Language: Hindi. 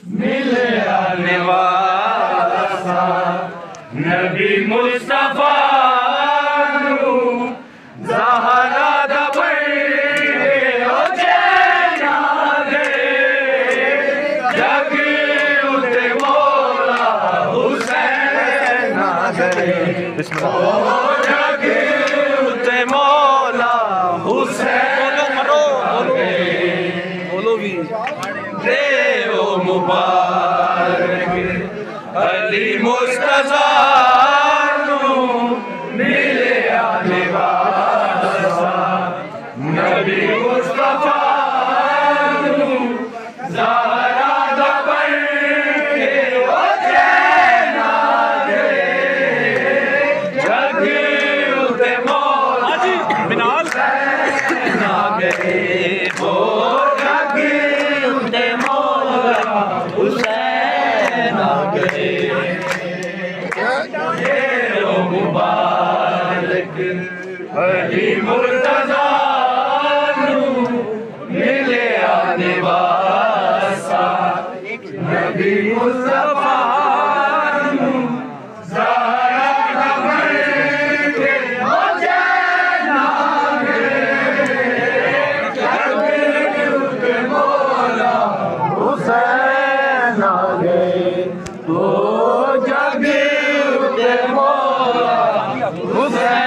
मिले आने वाला नबी मुस्तफा ज़हरा दा बड़े ओ जैना दे जग उते मौला हुसैन दे ओ जग उते मौला हुसैन बोलो भी दे ओ मुबारक अली मुस्तफा मिले आने वाला नबी मुस्तफा ज़हरा दा बड़े ओ जैना दे जग उते मौला बिनाल ना गए ओ जग उते मौला हुसैन आ गए मुबारक अली मुर्तज़ा मिले आने वाला नबी मुस्तफा ज़हरा दा बड़े ओ जैना दे जग उते मौला हुसैन आ गए ओ जग उते मौला हुसैन